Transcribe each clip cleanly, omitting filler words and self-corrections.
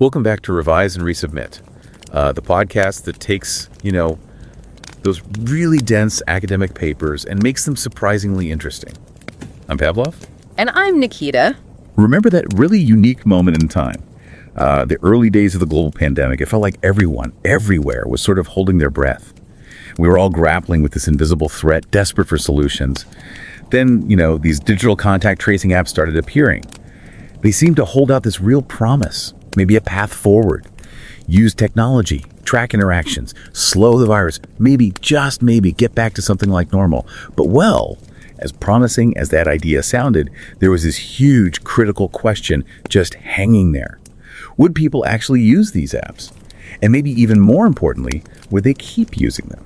Welcome back to Revise and Resubmit, the podcast that takes, those really dense academic papers and makes them surprisingly interesting. I'm Pavlov. And I'm Nikita. Remember that really unique moment in time? The early days of the global pandemic, it felt like everyone, everywhere, was sort of holding their breath. We were all grappling with this invisible threat, desperate for solutions. Then, these digital contact tracing apps started appearing. They seemed to hold out this real promise, maybe a path forward. Use technology, track interactions, slow the virus, maybe, just maybe, get back to something like normal. But as promising as that idea sounded, there was this huge critical question just hanging there. Would people actually use these apps? And maybe even more importantly, would they keep using them?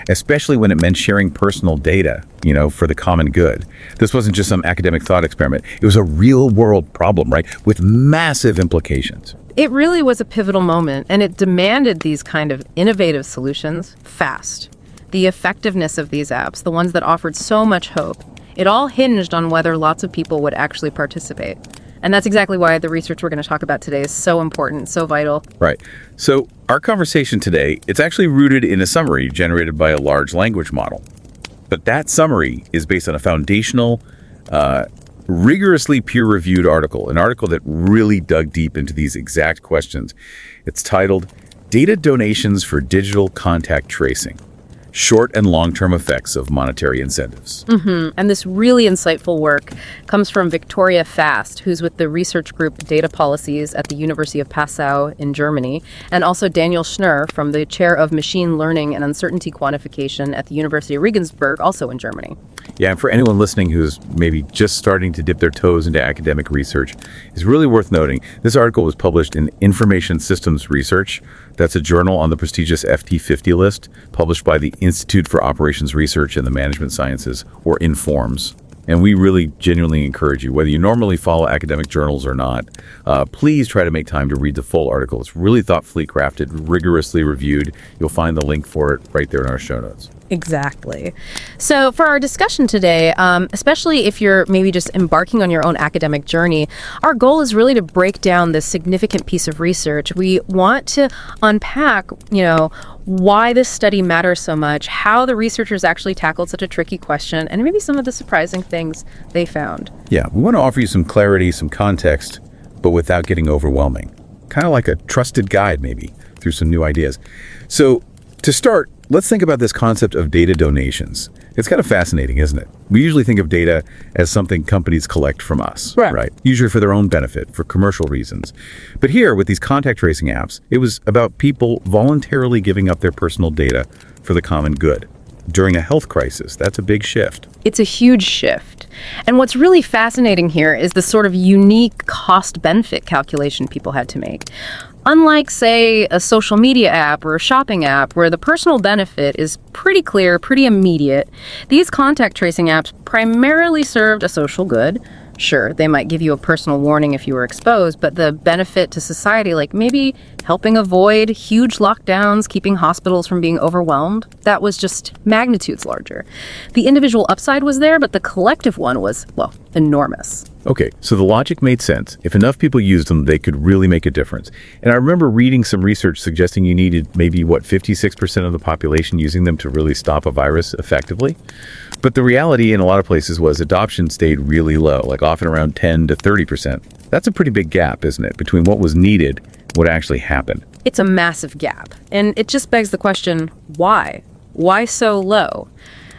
Especially when it meant sharing personal data, for the common good. This wasn't just some academic thought experiment. It was a real world problem, right? With massive implications. It really was a pivotal moment, and it demanded these kind of innovative solutions fast. The effectiveness of these apps, the ones that offered so much hope, it all hinged on whether lots of people would actually participate. And that's exactly why the research we're going to talk about today is so important, so vital. Right. So our conversation today, it's actually rooted in a summary generated by a large language model. But that summary is based on a foundational, rigorously peer-reviewed article, an article that really dug deep into these exact questions. It's titled, Data Donations for Digital Contact Tracing. Short and long-term effects of monetary incentives. And this really insightful work comes from Victoria Fast, who's with the research group Data Policies at the University of Passau in Germany, and also Daniel Schnurr from the Chair of Machine Learning and Uncertainty Quantification at the University of Regensburg, also in Germany. Yeah, and for anyone listening who's maybe just starting to dip their toes into academic research, it's really worth noting this article was published in Information Systems Research. That's a journal on the prestigious FT50 list, published by the Institute for Operations Research and the Management Sciences, or INFORMS. And we really genuinely encourage you, whether you normally follow academic journals or not, please try to make time to read the full article. It's really thoughtfully crafted, rigorously reviewed. You'll find the link for it right there in our show notes. Exactly. So for our discussion today, especially if you're maybe just embarking on your own academic journey, our goal is really to break down this significant piece of research. We want to unpack, why this study matters so much, how the researchers actually tackled such a tricky question, and maybe some of the surprising things they found. Yeah, we want to offer you some clarity, some context, but without getting overwhelming. Kind of like a trusted guide, maybe, through some new ideas. So to start, let's think about this concept of data donations. It's kind of fascinating, isn't it? We usually think of data as something companies collect from us, right? Usually for their own benefit, for commercial reasons. But here, with these contact tracing apps, it was about people voluntarily giving up their personal data for the common good. During a health crisis, that's a big shift. It's a huge shift. And what's really fascinating here is the sort of unique cost-benefit calculation people had to make. Unlike, say, a social media app or a shopping app where the personal benefit is pretty clear, pretty immediate, these contact tracing apps primarily served a social good. Sure, they might give you a personal warning if you were exposed, but the benefit to society, like maybe helping avoid huge lockdowns, keeping hospitals from being overwhelmed, that was just magnitudes larger. The individual upside was there, but the collective one was, enormous. Okay, so the logic made sense. If enough people used them, they could really make a difference. And I remember reading some research suggesting you needed maybe, 56% of the population using them to really stop a virus effectively. But the reality in a lot of places was adoption stayed really low, like often around 10 to 30%. That's a pretty big gap, isn't it, between what was needed and what actually happened? It's a massive gap. And it just begs the question, why? Why so low?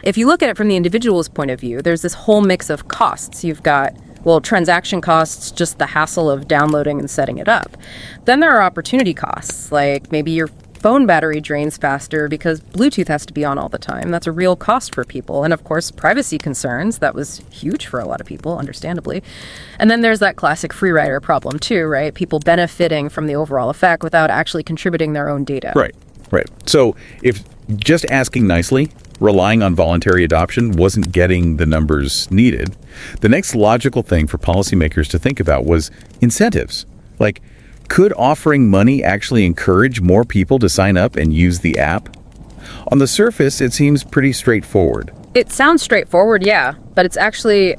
If you look at it from the individual's point of view, there's this whole mix of costs. You've got transaction costs, just the hassle of downloading and setting it up. Then there are opportunity costs, like maybe your phone battery drains faster because Bluetooth has to be on all the time. That's a real cost for people. And of course, privacy concerns. That was huge for a lot of people, understandably. And then there's that classic free rider problem too, right? People benefiting from the overall effect without actually contributing their own data. Right. So if just asking nicely, relying on voluntary adoption wasn't getting the numbers needed, the next logical thing for policymakers to think about was incentives. Like, could offering money actually encourage more people to sign up and use the app? On the surface, it seems pretty straightforward. It sounds straightforward, yeah, but it's actually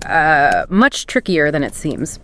much trickier than it seems.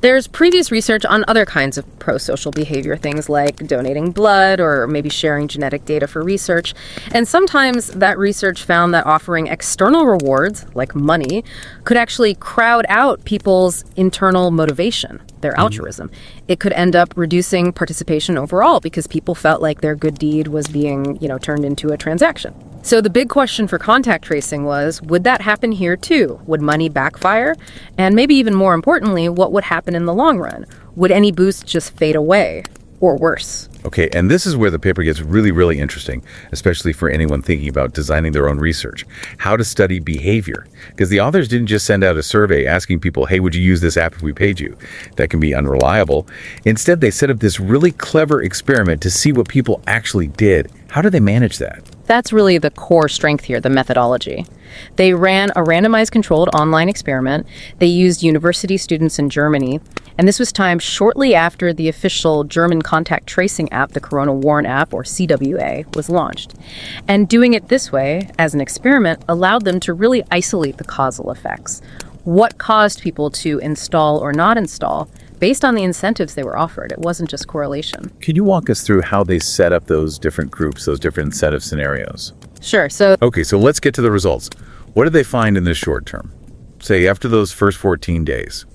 There's previous research on other kinds of pro-social behavior, things like donating blood or maybe sharing genetic data for research. And sometimes that research found that offering external rewards, like money, could actually crowd out people's internal motivation, their altruism. It could end up reducing participation overall because people felt like their good deed was being, turned into a transaction. So the big question for contact tracing was, would that happen here too? Would money backfire? And maybe even more importantly, what would happen in the long run? Would any boost just fade away? Or worse? Okay, and this is where the paper gets really, really interesting, especially for anyone thinking about designing their own research. How to study behavior. Because the authors didn't just send out a survey asking people, hey, would you use this app if we paid you? That can be unreliable. Instead, they set up this really clever experiment to see what people actually did. How do they manage that? That's really the core strength here, the methodology. They ran a randomized controlled online experiment. They used university students in Germany, and this was timed shortly after the official German contact tracing app, the Corona Warn app, or CWA, was launched. And doing it this way, as an experiment, allowed them to really isolate the causal effects. What caused people to install or not install, based on the incentives they were offered. It wasn't just correlation. Can you walk us through how they set up those different groups, those different incentive scenarios? Sure. Okay, so let's get to the results. What did they find in the short term? Say, after those first 14 days.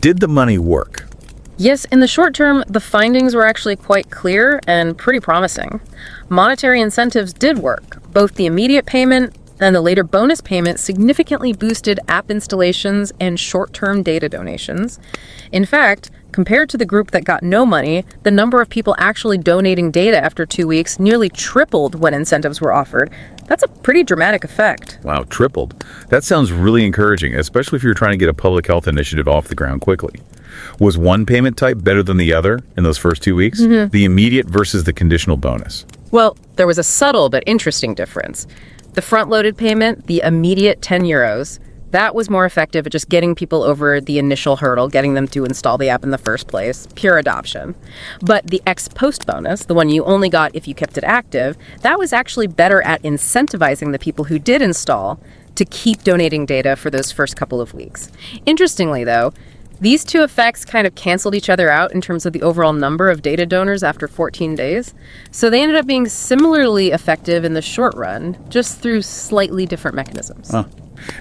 Did the money work? Yes, in the short term, the findings were actually quite clear and pretty promising. Monetary incentives did work. Both the immediate payment and the later bonus payment significantly boosted app installations and short-term data donations. In fact, compared to the group that got no money, the number of people actually donating data after 2 weeks nearly tripled when incentives were offered. That's a pretty dramatic effect. Wow, tripled. That sounds really encouraging, especially if you're trying to get a public health initiative off the ground quickly. Was one payment type better than the other in those first 2 weeks? The immediate versus the conditional bonus? Well, there was a subtle but interesting difference. The front-loaded payment, the immediate €10, that was more effective at just getting people over the initial hurdle, getting them to install the app in the first place, pure adoption. But the ex-post bonus, the one you only got if you kept it active, that was actually better at incentivizing the people who did install to keep donating data for those first couple of weeks. Interestingly, though, these two effects kind of canceled each other out in terms of the overall number of data donors after 14 days. So they ended up being similarly effective in the short run, just through slightly different mechanisms.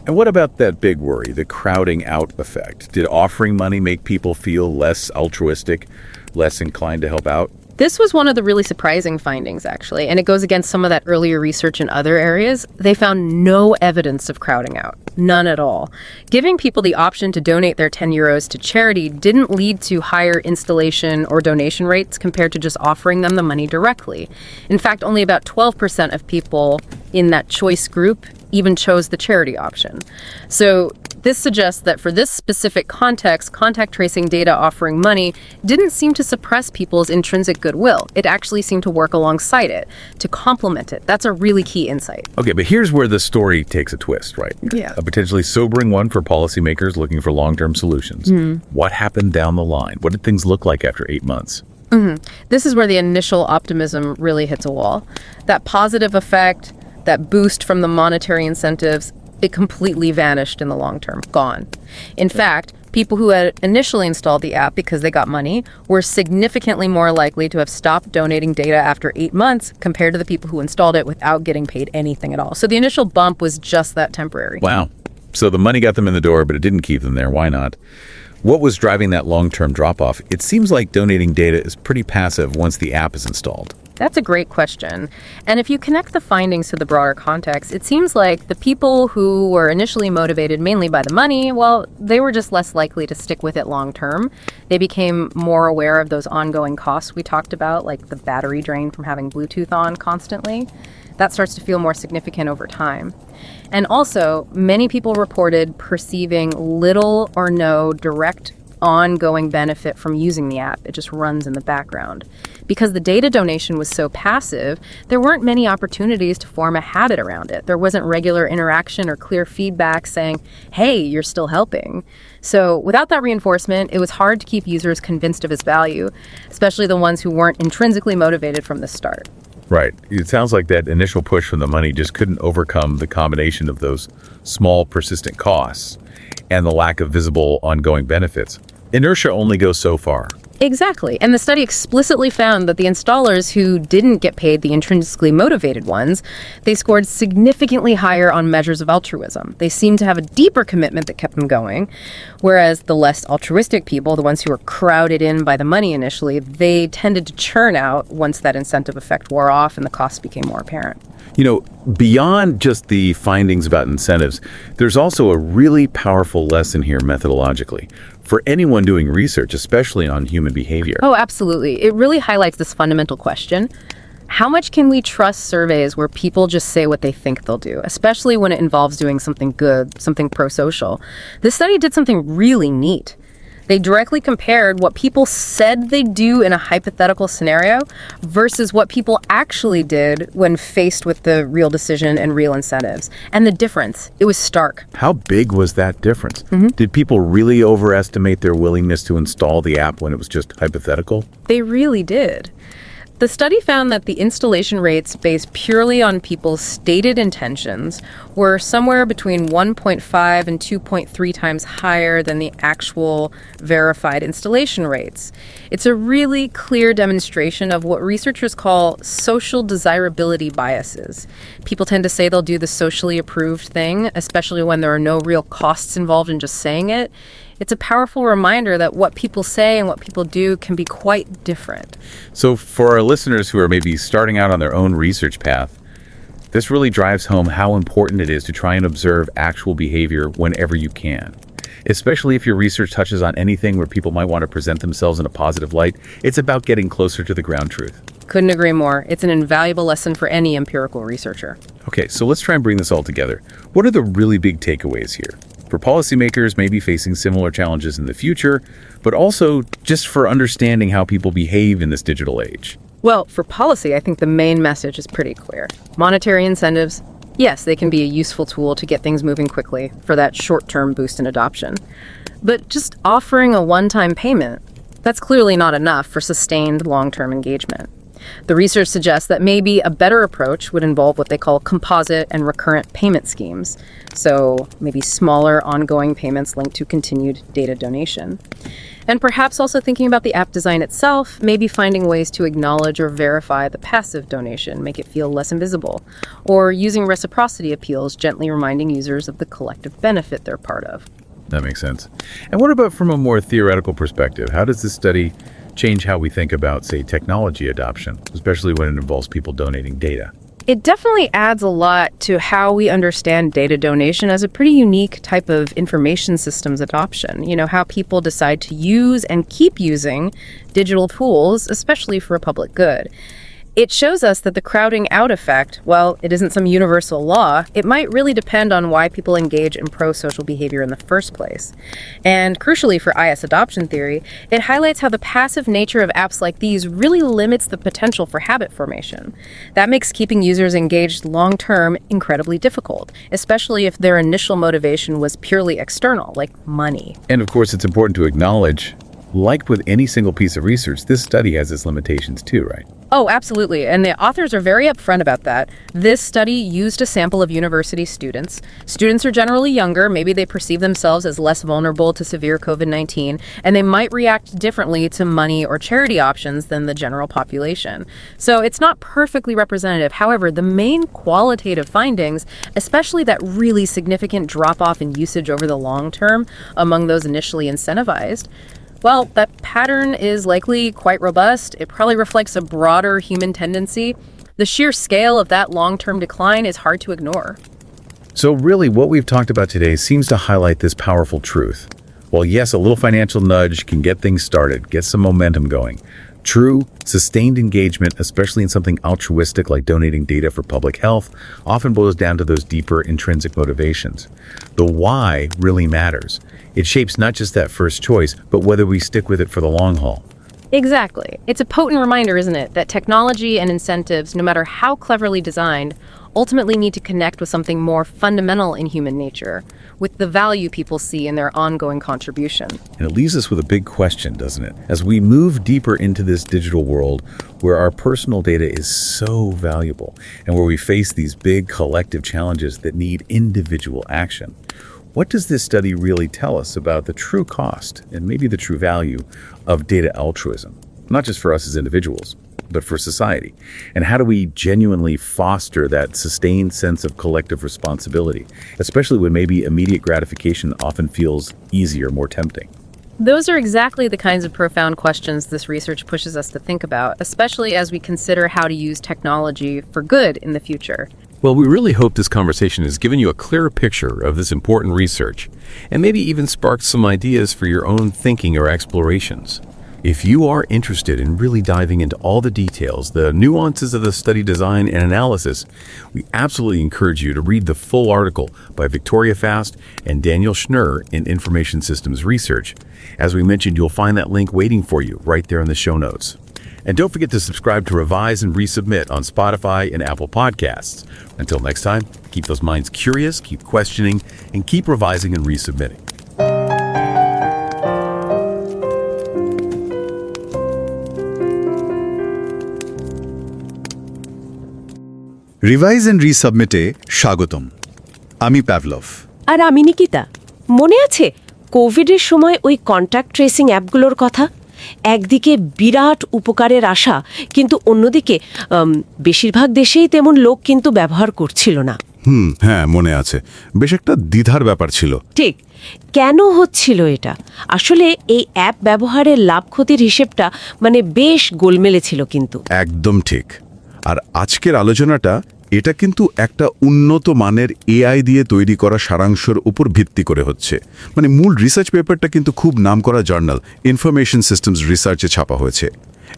And what about that big worry, the crowding out effect? Did offering money make people feel less altruistic, less inclined to help out? This was one of the really surprising findings, actually, and it goes against some of that earlier research in other areas. They found no evidence of crowding out. None at all. Giving people the option to donate their €10 to charity didn't lead to higher installation or donation rates compared to just offering them the money directly. In fact, only about 12% of people in that choice group even chose the charity option. So this suggests that for this specific context, contact tracing data offering money didn't seem to suppress people's intrinsic goodwill. It actually seemed to work alongside it, to complement it. That's a really key insight. Okay, but here's where the story takes a twist, right? Yeah. A potentially sobering one for policymakers looking for long-term solutions. What happened down the line? What did things look like after 8 months? This is where the initial optimism really hits a wall. That positive effect, that boost from the monetary incentives, it completely vanished in the long term, gone. In fact, people who had initially installed the app because they got money were significantly more likely to have stopped donating data after 8 months compared to the people who installed it without getting paid anything at all. So the initial bump was just that temporary. Wow. So the money got them in the door, but it didn't keep them there. Why not? What was driving that long-term drop-off? It seems like donating data is pretty passive once the app is installed. That's a great question. And if you connect the findings to the broader context, it seems like the people who were initially motivated mainly by the money, well, they were just less likely to stick with it long term. They became more aware of those ongoing costs we talked about, like the battery drain from having Bluetooth on constantly. That starts to feel more significant over time. And also, many people reported perceiving little or no direct ongoing benefit from using the app. It just runs in the background. Because the data donation was so passive, there weren't many opportunities to form a habit around it. There wasn't regular interaction or clear feedback saying, hey, you're still helping. So without that reinforcement, it was hard to keep users convinced of its value, especially the ones who weren't intrinsically motivated from the start. Right. It sounds like that initial push from the money just couldn't overcome the combination of those small, persistent costs and the lack of visible ongoing benefits. Inertia only goes so far. Exactly. And the study explicitly found that the installers who didn't get paid the intrinsically motivated ones, they scored significantly higher on measures of altruism. They seemed to have a deeper commitment that kept them going, whereas the less altruistic people, the ones who were crowded in by the money initially, they tended to churn out once that incentive effect wore off and the costs became more apparent. You know, beyond just the findings about incentives, there's also a really powerful lesson here methodologically for anyone doing research, especially on human behavior. Oh, absolutely. It really highlights this fundamental question. How much can we trust surveys where people just say what they think they'll do, especially when it involves doing something good, something pro-social? This study did something really neat. They directly compared what people said they'd do in a hypothetical scenario versus what people actually did when faced with the real decision and real incentives. And the difference, it was stark. How big was that difference? Did people really overestimate their willingness to install the app when it was just hypothetical? They really did. The study found that the installation rates based purely on people's stated intentions were somewhere between 1.5 and 2.3 times higher than the actual verified installation rates. It's a really clear demonstration of what researchers call social desirability biases. People tend to say they'll do the socially approved thing, especially when there are no real costs involved in just saying it. It's a powerful reminder that what people say and what people do can be quite different. So for our listeners who are maybe starting out on their own research path, this really drives home how important it is to try and observe actual behavior whenever you can. Especially if your research touches on anything where people might want to present themselves in a positive light, it's about getting closer to the ground truth. Couldn't agree more. It's an invaluable lesson for any empirical researcher. Okay, so let's try and bring this all together. What are the really big takeaways here? For policymakers maybe facing similar challenges in the future, but also just for understanding how people behave in this digital age. Well, for policy, I think the main message is pretty clear. Monetary incentives, yes, they can be a useful tool to get things moving quickly for that short-term boost in adoption. But just offering a one-time payment, that's clearly not enough for sustained long-term engagement. The research suggests that maybe a better approach would involve what they call composite and recurrent payment schemes. So maybe smaller ongoing payments linked to continued data donation. And perhaps also thinking about the app design itself, maybe finding ways to acknowledge or verify the passive donation, make it feel less invisible, or using reciprocity appeals, gently reminding users of the collective benefit they're part of. That makes sense. And what about from a more theoretical perspective? How does this study change how we think about, say, technology adoption, especially when it involves people donating data? It definitely adds a lot to how we understand data donation as a pretty unique type of information systems adoption. You know, how people decide to use and keep using digital tools, especially for a public good. It shows us that the crowding out effect, well, it isn't some universal law. It might really depend on why people engage in pro-social behavior in the first place. And crucially for IS adoption theory, it highlights how the passive nature of apps like these really limits the potential for habit formation. That makes keeping users engaged long-term incredibly difficult, especially if their initial motivation was purely external, like money. And of course, it's important to acknowledge, like with any single piece of research, this study has its limitations too, right? Oh, absolutely. And the authors are very upfront about that. This study used a sample of university students. Students are generally younger. Maybe they perceive themselves as less vulnerable to severe COVID-19, and they might react differently to money or charity options than the general population. So it's not perfectly representative. However, the main qualitative findings, especially that really significant drop-off in usage over the long term among those initially incentivized, well, that pattern is likely quite robust. It probably reflects a broader human tendency. The sheer scale of that long-term decline is hard to ignore. So really, what we've talked about today seems to highlight this powerful truth. While yes, a little financial nudge can get things started, get some momentum going, true, sustained engagement, especially in something altruistic like donating data for public health, often boils down to those deeper intrinsic motivations. The why really matters. It shapes not just that first choice, but whether we stick with it for the long haul. Exactly. It's a potent reminder, isn't it, that technology and incentives, no matter how cleverly designed, ultimately need to connect with something more fundamental in human nature, with the value people see in their ongoing contribution. And it leaves us with a big question, doesn't it? As we move deeper into this digital world where our personal data is so valuable and where we face these big collective challenges that need individual action, What does this study really tell us about the true cost and maybe the true value of data altruism, not just for us as individuals, but for society? And how do we genuinely foster that sustained sense of collective responsibility, especially when maybe immediate gratification often feels easier, more tempting? Those are exactly the kinds of profound questions this research pushes us to think about, especially as we consider how to use technology for good in the future. Well, we really hope this conversation has given you a clearer picture of this important research and maybe even sparked some ideas for your own thinking or explorations. If you are interested in really diving into all the details, the nuances of the study design and analysis, we absolutely encourage you to read the full article by Victoria Fast and Daniel Schnurr in Information Systems Research. As we mentioned, you'll find that link waiting for you right there in the show notes. And don't forget to subscribe to Revise and Resubmit on Spotify and Apple Podcasts. Until next time, keep those minds curious, keep questioning, and keep revising and resubmitting. Revise and রিসাবমিটে স্বাগতম। আমি Pavlov. আর আমি নিকিতা। মনে আছে কোভিডের সময় ওই contact tracing অ্যাপগুলোর কথা? একদিকে বিরাট উপকারের আশা, কিন্তু অন্যদিকে বেশিরভাগ দেশেই তেমন লোক কিন্তু ব্যবহার করছিল না। হ্যাঁ, মনে আছে। বেশ একটা দ্বিধার ব্যাপার ছিল। ঠিক। কেন হচ্ছিল এটা? আসলে এই অ্যাপ ব্যবহারের লাভ ক্ষতির হিসেবটা বেশ গোলমেলে ছিল কিন্তু। একদম ঠিক। আর আজকের আলোচনাটা এটা কিন্তু একটা উন্নত মানের এআই দিয়ে তৈরি করা সারাংশের উপর ভিত্তি করে হচ্ছে। মূল রিসার্চ পেপারটা কিন্তু খুব নামকরা জার্নাল ইনফরমেশন সিস্টেমস রিসার্চে ছাপা হয়েছে।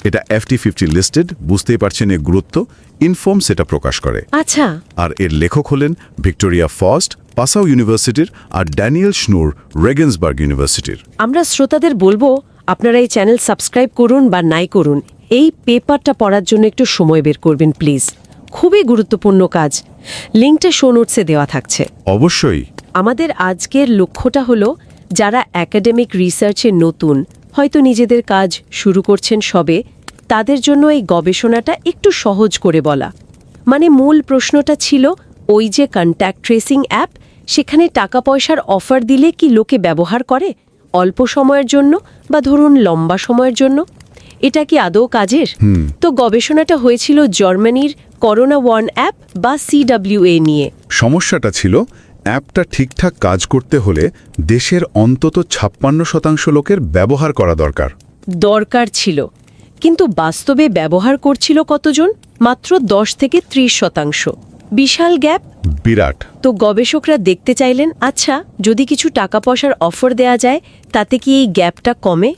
এটা FT50 লিস্টেড, বুঝতেই পারছেন এর গুরুত্ব। ইনফর্ম সেটা প্রকাশ করে। আচ্ছা। আর এর লেখক হলেন ভিক্টোরিয়া ফস্ট, পাসাউ ইউনিভার্সিটির, আর ড্যানিয়েল স্নুর, রেগেন্সবার্গ ইউনিভার্সিটির। আমরা শ্রোতাদের বলবো, আপনারা এই চ্যানেল সাবস্ক্রাইব করুন বা নাই করুন, এই পেপারটা পড়ার জন্য একটু সময় বের করবেন প্লিজ। খুবই গুরুত্বপূর্ণ কাজ। লিঙ্কটা শো নোটসে দেওয়া থাকছে। অবশ্যই। আমাদের আজকের লক্ষ্যটা হলো, যারা একাডেমিক রিসার্চে নতুন, হয়তো নিজেদের কাজ শুরু করছেন সবে, তাদের জন্য এই গবেষণাটা একটু সহজ করে বলা। মূল প্রশ্নটা ছিল, ওই যে কন্ট্যাক্ট ট্রেসিং অ্যাপ, সেখানে টাকা পয়সার অফার দিলে কি লোকে ব্যবহার করে? অল্প সময়ের জন্য বা ধরুন লম্বা সময়ের জন্য? এটা কি আদৌ কাজের? তো গবেষণাটা হয়েছিল জার্মানির করোনা ওয়ান অ্যাপ বা CWA নিয়ে। সমস্যাটা ছিল, অ্যাপটা ঠিকঠাক কাজ করতে হলে দেশের অন্তত 56% লোকের ব্যবহার করা দরকার ছিল। কিন্তু বাস্তবে ব্যবহার করছিল কতজন? মাত্র 10 থেকে 30%। বিশাল গ্যাপ। বিরাট। তো গবেষকরা দেখতে চাইলেন, আচ্ছা, যদি কিছু টাকা পয়সার অফার দেয়া যায়, তাতে কি এই গ্যাপটা কমে?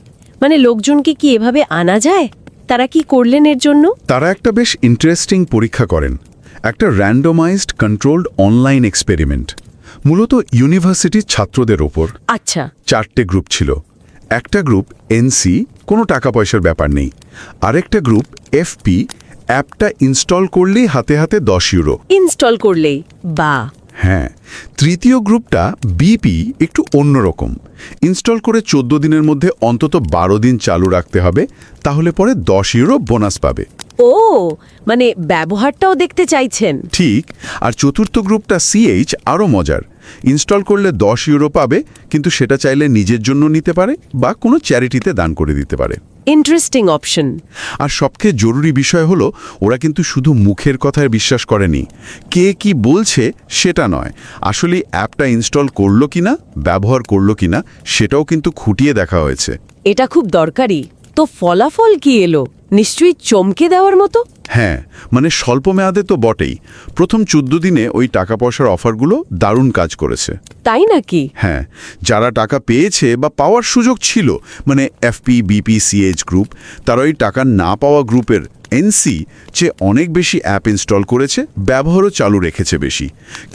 লোকজনকে কি এভাবে আনা যায়? তারা কি করলেন এর জন্য? তারা একটা বেশ ইন্টারেস্টিং পরীক্ষা করেন। একটা র্যান্ডমাইজড কন্ট্রোলড অনলাইন এক্সপেরিমেন্ট, মূলত ইউনিভার্সিটির ছাত্রদের ওপর। আচ্ছা। 4টে গ্রুপ ছিল। একটা গ্রুপ NC, কোনো টাকা পয়সার ব্যাপার নেই। আরেকটা গ্রুপ FP, অ্যাপটা ইনস্টল করলেই হাতে হাতে 10 ইউরো। ইনস্টল করলেই? বা। হ্যাঁ। তৃতীয় গ্রুপটা BP, একটু অন্যরকম। ইনস্টল করে 14 দিনের মধ্যে অন্তত 12 দিন চালু রাখতে হবে, তাহলে পরে 10 ইউরো বোনাস পাবে। ও, ব্যবহারটাও দেখতে চাইছেন। ঠিক। আর চতুর্থ গ্রুপটা CH, আরও মজার। ইনস্টল করলে 10 ইউরো পাবে, কিন্তু সেটা চাইলে নিজের জন্য নিতে পারে বা কোনো চ্যারিটিতে দান করে দিতে পারে। Interesting option. আর সবচেয়ে জরুরি বিষয় হলো, ওরা কিন্তু শুধু মুখের কথায় বিশ্বাস করেনি। কে কি বলছে সেটা নয়, আসলে অ্যাপটা ইনস্টল করলো কিনা, ব্যবহার করলো কিনা, সেটাও কিন্তু খুঁটিয়ে দেখা হয়েছে। এটা খুব দরকারি। তো ফলাফল কি এলো? নিশ্চয়ই চমকে দেওয়ার মতো। হ্যাঁ, স্বল্প মেয়াদে তো বটেই। প্রথম 14 দিনে ওই টাকা পয়সার অফারগুলো দারুণ কাজ করেছে। তাই নাকি? হ্যাঁ, যারা টাকা পেয়েছে বা পাওয়ার সুযোগ ছিল, FP, BP, CH গ্রুপ, তারা ওই টাকা না পাওয়া গ্রুপের NC চেয়ে অনেক বেশি অ্যাপ ইনস্টল করেছে, ব্যবহারও চালু রেখেছে বেশি।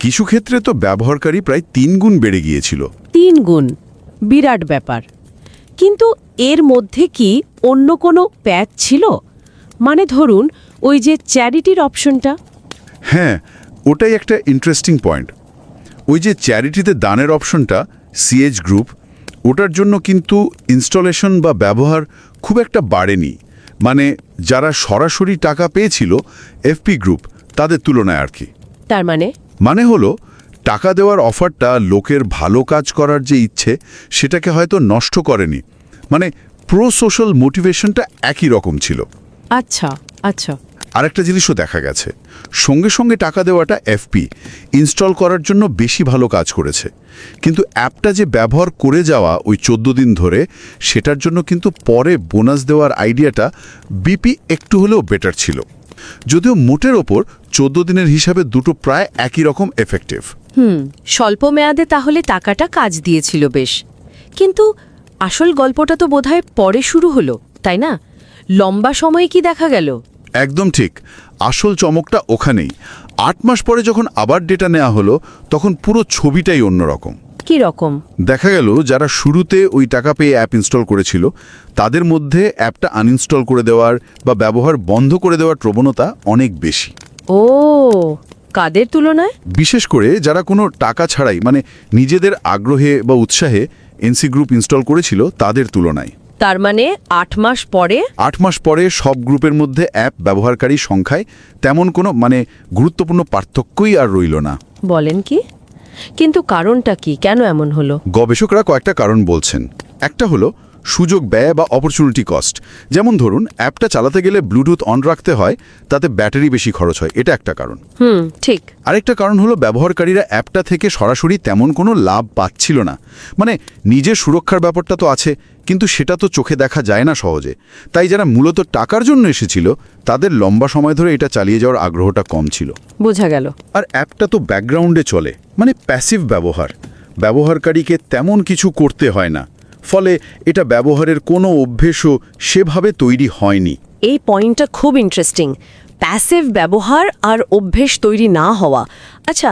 কিছু ক্ষেত্রে তো ব্যবহারকারী প্রায় 3 গুণ বেড়ে গিয়েছিল। 3 গুণ? বিরাট ব্যাপার। কিন্তু এর মধ্যে কি অন্য কোনো প্যাচ ছিল? ধরুন ওই যে চ্যারিটির অপশনটা। হ্যাঁ, ওটাই একটা ইন্টারেস্টিং পয়েন্ট। ওই যে চ্যারিটিতে দানের অপশনটা, CH গ্রুপ, ওটার জন্য কিন্তু ইনস্টলেশন বা ব্যবহার খুব একটা বাড়েনি। যারা সরাসরি টাকা পেয়েছিল FP গ্রুপ, তাদের তুলনায় আর কি। তার হলো টাকা দেওয়ার অফারটা লোকের ভালো কাজ করার যে ইচ্ছে সেটাকে হয়তো নষ্ট করেনি, মানে প্রো সোশ্যাল মোটিভেশনটা একই রকম ছিল। আচ্ছা আচ্ছা। আরেকটা জিনিসও দেখা গেছে, সঙ্গে সঙ্গে টাকা দেওয়াটা এফপি ইনস্টল করার জন্য বেশি ভালো কাজ করেছে, কিন্তু অ্যাপটা যে ব্যবহার করে যাওয়া ওই 14 দিন ধরে, সেটার জন্য কিন্তু পরে বোনাস দেওয়ার আইডিয়াটা বিপি একটু হলেও বেটার ছিল। যদিও মোটের ওপর 14 দিনের হিসাবে দুটো প্রায় একই রকম এফেক্টিভ। স্বল্প মেয়াদে তাহলে টাকাটা কাজ দিয়েছিল বেশ, কিন্তু আসল গল্পটা তো বোধহয় পরে শুরু হলো, তাই না? লম্বা সময়ে কি দেখা গেল? একদম ঠিক, আসল চমকটা ওখানেই। 8 মাস পরে যখন আবার ডেটা নেওয়া হলো, তখন পুরো ছবিটাই অন্যরকম। কি রকম? দেখা গেল যারা শুরুতে ওই টাকা পেয়ে অ্যাপ ইনস্টল করেছিল, তাদের মধ্যে অ্যাপটা আনইনস্টল করে দেওয়ার বা ব্যবহার বন্ধ করে দেওয়ার প্রবণতা অনেক বেশি। ও, কাদের তুলনায়? বিশেষ করে যারা কোনো টাকা ছাড়াই, মানে নিজেদের আগ্রহে বা উৎসাহে এনসি গ্রুপ ইনস্টল করেছিল, তাদের তুলনায়। তার মানে 8 মাস পরে? 8 মাস পরে সব গ্রুপের মধ্যে অ্যাপ ব্যবহারকারী সংখ্যায় তেমন কোনো গুরুত্বপূর্ণ পার্থক্যই আর রইল না। বলেন কি? কিন্তু কারণটা কি, কেন এমন হলো? গবেষকরা কয়েকটা কারণ বলছেন। একটা হলো সুযোগ ব্যয় বা অপরচুনিটি কস্ট। যেমন ধরুন, অ্যাপটা চালাতে গেলে ব্লুটুথ অন রাখতে হয়, তাতে ব্যাটারি বেশি খরচ হয়, এটা একটা কারণ। ঠিক। আরেকটা কারণ হলো ব্যবহারকারীরা অ্যাপটা থেকে সরাসরি তেমন কোনো লাভ পাচ্ছিল না। মানে নিজের সুরক্ষার ব্যাপারটা তো আছে, কিন্তু সেটা তো চোখে দেখা যায় না সহজে। তাই যারা মূলত টাকার জন্য এসেছিল, তাদের লম্বা সময় ধরে এটা চালিয়ে যাওয়ার আগ্রহটা কম ছিল। বোঝা গেল। আর অ্যাপটা তো ব্যাকগ্রাউন্ডে চলে, মানে প্যাসিভ ব্যবহার, ব্যবহারকারীকে তেমন কিছু করতে হয় না। ফলে এটা ব্যবহারের কোনো অভ্যেসও সেভাবে তৈরি হয়নি। এই পয়েন্টটা খুব ইন্টারেস্টিং, প্যাসিভ ব্যবহার আর অভ্যেস তৈরি না হওয়া। আচ্ছা,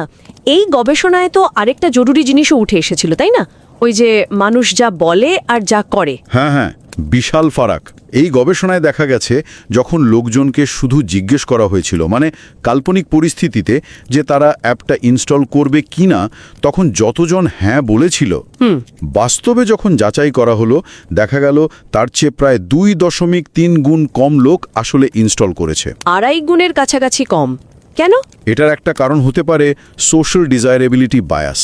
এই গবেষণায় তো আরেকটা জরুরি জিনিসও উঠে এসেছিল, তাই না? ওই যে মানুষ যা বলে আর যা করে। হ্যাঁ, বিশাল ফারাক। এই গবেষণায় দেখা গেছে, যখন লোকজনকে শুধু জিজ্ঞেস করা হয়েছিল, মানে কাল্পনিক পরিস্থিতিতে, যে তারা অ্যাপটা ইনস্টল করবে কিনা, তখন যতজন হ্যাঁ বলেছিল, বাস্তবে যখন যাচাই করা হলো, দেখা গেল তার চেয়ে প্রায় 2.3 গুণ কম লোক আসলে ইনস্টল করেছে। 2.5 গুণের কাছাকাছি কম। কেন? এটার একটা কারণ হতে পারে সোশ্যাল ডিজায়ারেবিলিটি বায়াস।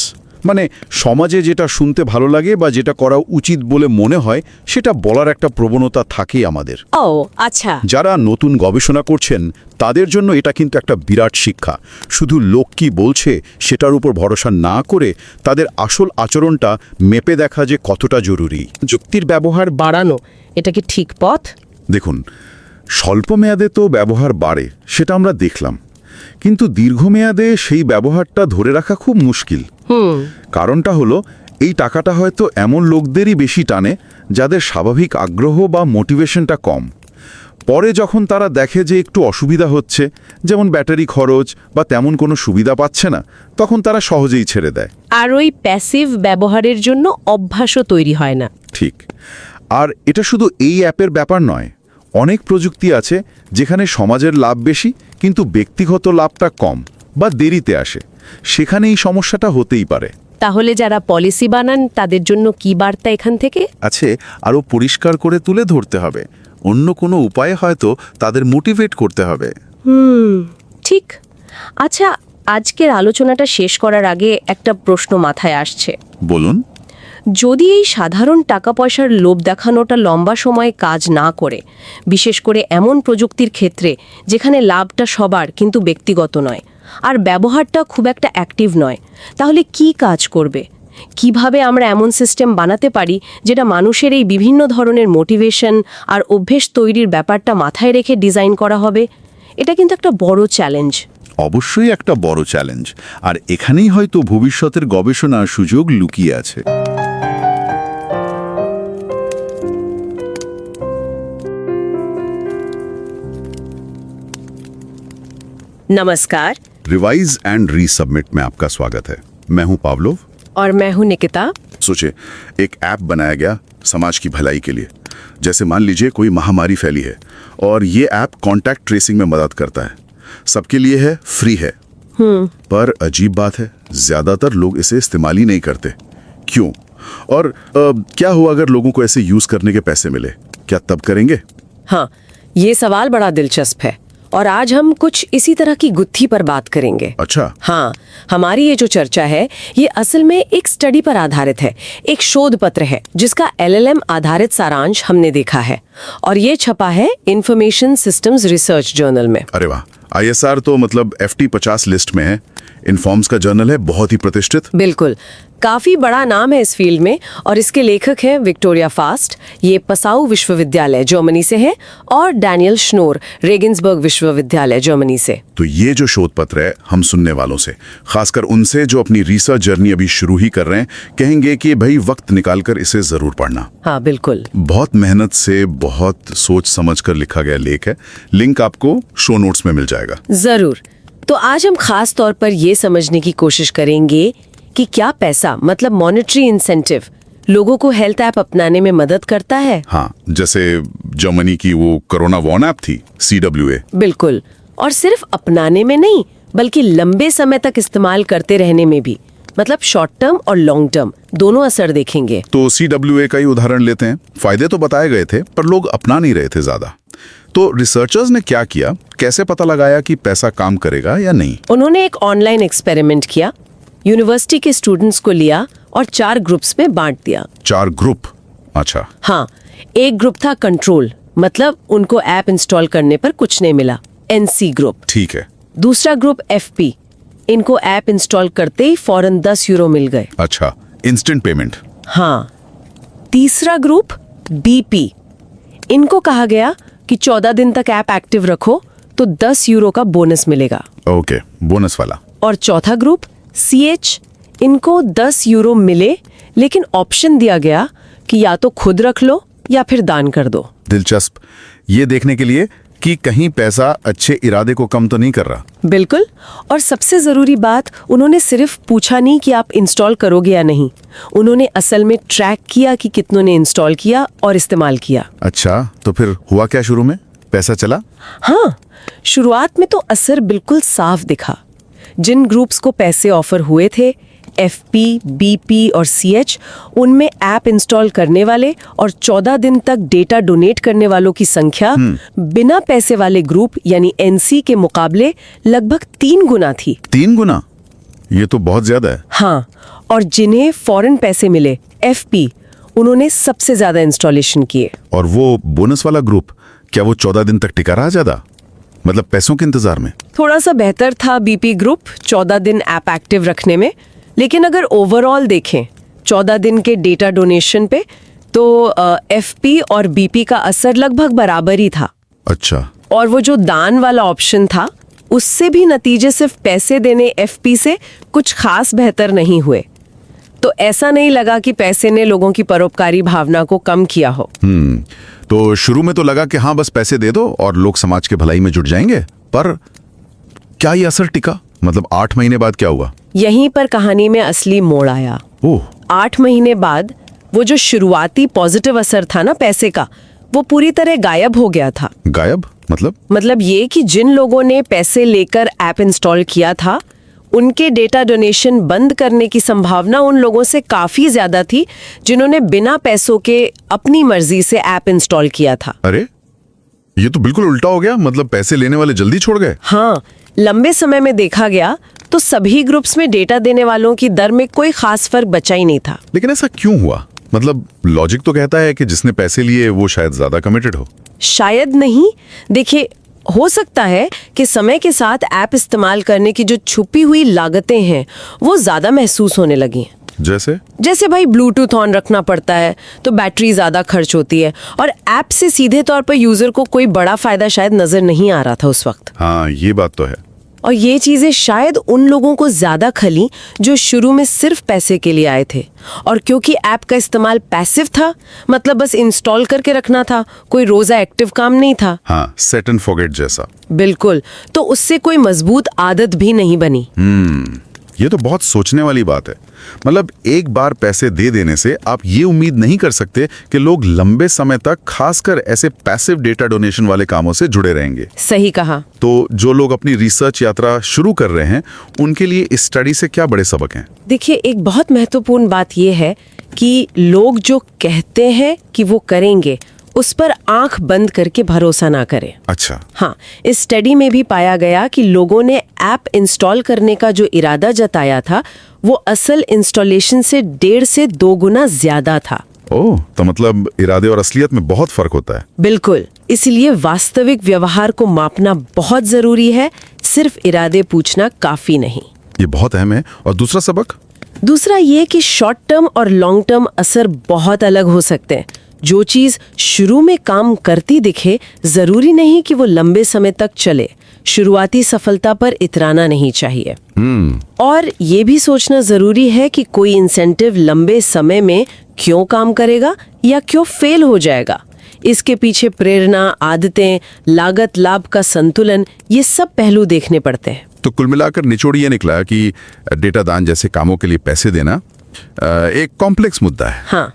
মানে সমাজে যেটা শুনতে ভালো লাগে বা যেটা করা উচিত বলে মনে হয়, সেটা বলার একটা প্রবণতা থাকেই আমাদের। ও আচ্ছা। যারা নতুন গবেষণা করছেন, তাদের জন্য এটা কিন্তু একটা বিরাট শিক্ষা। শুধু লোক কি বলছে সেটার উপর ভরসা না করে তাদের আসল আচরণটা মেপে দেখা যে কতটা জরুরি। যুক্তির ব্যবহার বাড়ানো, এটা কি ঠিক পথ? দেখুন, স্বল্প মেয়াদে তো ব্যবহার বাড়ে, সেটা আমরা দেখলাম, কিন্তু দীর্ঘমেয়াদে সেই ব্যবহারটা ধরে রাখা খুব মুশকিল। কারণটা হলো, এই টাকাটা হয়তো এমন লোকদেরই বেশি টানে যাদের স্বাভাবিক আগ্রহ বা মোটিভেশনটা কম। পরে যখন তারা দেখে যে একটু অসুবিধা হচ্ছে, যেমন ব্যাটারি খরচ বা তেমন কোনো সুবিধা পাচ্ছে না, তখন তারা সহজেই ছেড়ে দেয়। আর ওই প্যাসিভ ব্যবহারের জন্য অভ্যাসও তৈরি হয় না। ঠিক। আর এটা শুধু এই অ্যাপের ব্যাপার নয়, অনেক প্রযুক্তি আছে যেখানে সমাজের লাভ বেশি কিন্তু ব্যক্তিগত লাভটা কম বা দেরিতে আসে, সেখানে এই সমস্যাটা হতেই পারে। তাহলে যারা পলিসি বানান, তাদের জন্য কি বার্তা এখান থেকে আছে? আরও পরিষ্কার করে তুলে ধরতে হবে, অন্য কোনো উপায়ে হয়তো তাদের মোটিভেট করতে হবে। ঠিক। আচ্ছা, আজকের আলোচনাটা শেষ করার আগে একটা প্রশ্ন মাথায় আসছে। বলুন। যদি এই সাধারণ টাকা পয়সার লোভ দেখানোটা লম্বা সময় কাজ না করে, বিশেষ করে এমন প্রযুক্তির ক্ষেত্রে যেখানে লাভটা সবার কিন্তু ব্যক্তিগত নয়, আর ব্যবহারটা খুব একটা অ্যাক্টিভ নয়, তাহলে কি কাজ করবে? কিভাবে আমরা এমন সিস্টেম বানাতে পারি যেটা মানুষের এই বিভিন্ন ধরনের মোটিভেশন আর অভ্যেস তৈরির ব্যাপারটা মাথায় রেখে ডিজাইন করা হবে? এটা কিন্তু একটা বড় চ্যালেঞ্জ। অবশ্যই একটা বড় চ্যালেঞ্জ, আর এখানেই হয়তো ভবিষ্যতের গবেষণার সুযোগ লুকিয়ে আছে। नमस्कार। रिवाइज एंड रीसबमिट में आपका स्वागत है। मैं हूं पावलोव। और मैं हूं निकिता। सोचे, एक ऐप बनाया गया समाज की भलाई के लिए। जैसे मान लीजिए कोई महामारी फैली है और ये ऐप कॉन्टैक्ट ट्रेसिंग में मदद करता है, सबके लिए है, फ्री है। पर अजीब बात है, ज्यादातर लोग इसे इस्तेमाल ही नहीं करते। क्यों? और क्या हुआ अगर लोगों को ऐसे यूज करने के पैसे मिले, क्या तब करेंगे? हाँ, ये सवाल बड़ा दिलचस्प है और आज हम कुछ इसी तरह की गुत्थी पर बात करेंगे। अच्छा। हाँ, हमारी ये जो चर्चा है ये असल में एक स्टडी पर आधारित है, एक शोध पत्र है जिसका LLM आधारित सारांश हमने देखा है और ये छपा है इंफॉर्मेशन सिस्टम्स रिसर्च जर्नल में। अरे वाह, ISR तो मतलब FT50 लिस्ट में है। इन्फॉर्म्स का जर्नल है, बहुत ही प्रतिष्ठित। बिल्कुल, काफी बड़ा नाम है इस फील्ड में और इसके लेखक हैं विक्टोरिया फास्ट, ये पसाउ विश्वविद्यालय जर्मनी से है, और डैनियल श्नोर रेगन्सबर्ग विश्वविद्यालय जर्मनी से। तो ये जो शोध पत्र है, हम सुनने वालों से, खासकर उनसे जो अपनी रिसर्च जर्नी अभी शुरू ही कर रहे हैं, कहेंगे कि भाई वक्त निकालकर इसे जरूर पढ़ना। हाँ बिल्कुल, बहुत मेहनत से, बहुत सोच समझ कर लिखा गया लेख है। लिंक आपको शो नोट्स में मिल जाएगा। जरूर। तो आज हम खास तौर पर ये समझने की कोशिश करेंगे कि क्या पैसा मतलब मॉनेटरी इंसेंटिव लोगों को हेल्थ ऐप अपनाने में मदद करता है। हाँ, जैसे जर्मनी की वो कोरोना वॉर्न ऐप थी, CWA। बिल्कुल, और सिर्फ अपनाने में नहीं बल्कि लंबे समय तक इस्तेमाल करते रहने में भी, मतलब शॉर्ट टर्म और लॉन्ग टर्म दोनों असर देखेंगे। तो CWA का ही उदाहरण लेते हैं। फायदे तो बताए गए थे पर लोग अपना नहीं रहे थे ज्यादा। तो रिसर्चर्स ने क्या किया, कैसे पता लगाया कि पैसा काम करेगा या नहीं? उन्होंने एक ऑनलाइन एक्सपेरिमेंट किया, यूनिवर्सिटी के स्टूडेंट्स को लिया और 4 ग्रुप्स में बांट दिया। 4 ग्रुप? अच्छा। हाँ, एक ग्रुप था कंट्रोल, मतलब उनको ऐप इंस्टॉल करने पर कुछ नहीं मिला, NC ग्रुप। ठीक है। दूसरा ग्रुप FP, इनको ऐप इंस्टॉल करते ही फौरन 10 यूरो मिल गए। अच्छा, इंस्टेंट पेमेंट। हाँ। तीसरा ग्रुप BP, इनको कहा गया कि 14 दिन तक ऐप एक्टिव रखो तो 10 यूरो का बोनस मिलेगा। ओके, बोनस वाला। और चौथा ग्रुप CH, इनको 10 यूरो मिले लेकिन ऑप्शन दिया गया कि या तो खुद रख लो या फिर दान कर दो। दिलचस्प, ये देखने के लिए कि कहीं पैसा अच्छे इरादे को कम तो नहीं कर रहा। बिल्कुल, और सबसे जरूरी बात, उन्होंने सिर्फ पूछा नहीं कि आप इंस्टॉल करोगे या नहीं, उन्होंने असल में ट्रैक किया कि कितनों ने इंस्टॉल किया और इस्तेमाल किया। अच्छा, तो फिर हुआ क्या शुरू में? पैसा चला? हाँ, शुरुआत में तो असर बिल्कुल साफ दिखा। जिन ग्रुप्स को पैसे ऑफर हुए थे, FP, BP और CH, उनमें ऐप इंस्टॉल करने वाले और 14 दिन तक डेटा डोनेट करने वालों की संख्या बिना पैसे वाले ग्रुप यानी NC के मुकाबले लगभग 3 गुना थी। 3 गुना? ये तो बहुत ज्यादा है। हाँ, और जिन्हें फौरन पैसे मिले, FP, उन्होंने सबसे ज्यादा इंस्टॉलेशन किए। और वो बोनस वाला ग्रुप, क्या वो 14 दिन तक टिका रहा ज्यादा, मतलब पैसों के इंतजार में? थोड़ा सा बेहतर था BP ग्रुप 14 दिन ऐप एक्टिव रखने में, लेकिन अगर ओवरऑल देखें 14 दिन के डेटा डोनेशन पे तो FP और BP का असर लगभग बराबर ही था। अच्छा। और वो जो दान वाला ऑप्शन था, उससे भी नतीजे सिर्फ पैसे देने FP से कुछ खास बेहतर नहीं हुए। तो ऐसा नहीं लगा कि पैसे ने लोगों की परोपकारी भावना को कम किया हो। तो शुरू में तो लगा कि हाँ बस पैसे दे दो और लोग समाज के भलाई में जुट जाएंगे, पर क्या ये असर टिका? मतलब 8 महीने बाद क्या हुआ? यहीं पर कहानी में असली मोड़ आया। ओह। 8 महीने बाद वो जो शुरुआती पॉजिटिव असर था ना पैसे का, वो पूरी तरह गायब हो गया था। गायब मतलब ये कि जिन लोगों ने पैसे लेकर ऐप इंस्टॉल किया था, उनके डेटा डोनेशन बंद करने की संभावना उन लोगों से काफी ज्यादा थी जिन्होंने बिना पैसों के अपनी मर्जी से ऐप इंस्टॉल किया था। अरे, ये तो बिल्कुल उल्टा हो गया, मतलब पैसे लेने वाले जल्दी छोड़ गए। हाँ, लंबे समय में देखा गया तो सभी ग्रुप्स में डेटा देने वालों की दर में कोई खास फर्क बचा ही नहीं था। लेकिन ऐसा क्यों हुआ? मतलब लॉजिक तो कहता है कि जिसने पैसे लिए वो शायद ज्यादा कमिटेड हो। शायद नहीं, देखिए, हो सकता है कि समय के साथ ऐप इस्तेमाल करने की जो छुपी हुई लागतें हैं वो ज्यादा महसूस होने लगी हैं। जैसे भाई ब्लूटूथ ऑन रखना पड़ता है तो बैटरी ज्यादा खर्च होती है, और ऐप से सीधे तौर पर यूजर को कोई बड़ा फायदा शायद नजर नहीं आ रहा था उस वक्त। हाँ, ये बात तो है। और ये चीजें शायद उन लोगों को ज्यादा खली जो शुरू में सिर्फ पैसे के लिए आए थे, और क्योंकि ऐप का इस्तेमाल पैसिव था, मतलब बस इंस्टॉल करके रखना था, कोई रोजा एक्टिव काम नहीं था। हाँ, सेट एंड फॉरगेट जैसा। बिल्कुल, तो उससे कोई मजबूत आदत भी नहीं बनी। ये तो बहुत सोचने वाली बात है। मतलब एक बार पैसे दे देने से आप ये उम्मीद नहीं कर सकते कि लोग लंबे समय तक खासकर ऐसे पैसिव डेटा डोनेशन वाले कामों से जुड़े रहेंगे। सही कहा। तो जो लोग अपनी रिसर्च यात्रा शुरू कर रहे हैं, उनके लिए इस स्टडी से क्या बड़े सबक हैं? देखिए, एक बहुत महत्वपूर्ण बात यह है कि लोग जो कहते हैं कि वो करेंगे, उस पर आंख बंद करके भरोसा ना करें। अच्छा। हाँ, इस स्टडी में भी पाया गया कि लोगों ने ऐप इंस्टॉल करने का जो इरादा जताया था वो असल इंस्टॉलेशन से 1.5 से 2 गुना ज्यादा था। ओह, तो मतलब इरादे और असलियत में बहुत फर्क होता है। बिल्कुल, इसलिए वास्तविक व्यवहार को मापना बहुत जरूरी है, सिर्फ इरादे पूछना काफी नहीं। ये बहुत अहम है। और दूसरा सबक? दूसरा ये कि शॉर्ट टर्म और लॉन्ग टर्म असर बहुत अलग हो सकते हैं। जो चीज शुरू में काम करती दिखे, जरूरी नहीं कि वो लंबे समय तक चले। शुरुआती सफलता पर इतराना नहीं चाहिए। और ये भी सोचना जरूरी है कि कोई इंसेंटिव लंबे समय में क्यों काम करेगा या क्यों फेल हो जाएगा। इसके पीछे प्रेरणा, आदतें, लागत लाभ का संतुलन, ये सब पहलू देखने पड़ते हैं। तो कुल मिलाकर निचोड़ ये निकला कि डेटा दान जैसे कामों के लिए पैसे देना एक कॉम्प्लेक्स मुद्दा है। हाँ,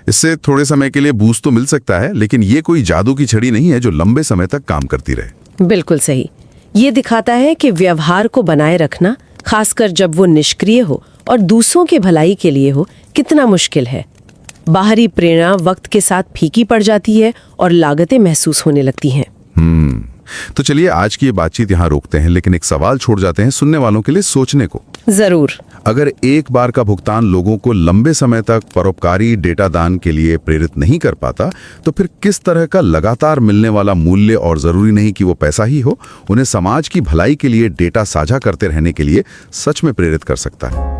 इससे थोड़े समय के लिए बूस्ट तो मिल सकता है, लेकिन ये कोई जादू की छड़ी नहीं है जो लंबे समय तक काम करती रहे। बिल्कुल सही। ये दिखाता है कि व्यवहार को बनाए रखना, खासकर जब वो निष्क्रिय हो और दूसरों की भलाई के लिए हो, कितना मुश्किल है। बाहरी प्रेरणा वक्त के साथ फीकी पड़ जाती है और लागतें महसूस होने लगती हैं। तो चलिए आज की ये बातचीत यहाँ रोकते हैं, लेकिन एक सवाल छोड़ जाते हैं सुनने वालों के लिए सोचने को। जरूर। अगर एक बार का भुगतान लोगों को लंबे समय तक परोपकारी डेटा दान के लिए प्रेरित नहीं कर पाता, तो फिर किस तरह का लगातार मिलने वाला मूल्य, और जरूरी नहीं कि वो पैसा ही हो, उन्हें समाज की भलाई के लिए डेटा साझा करते रहने के लिए सच में प्रेरित कर सकता है।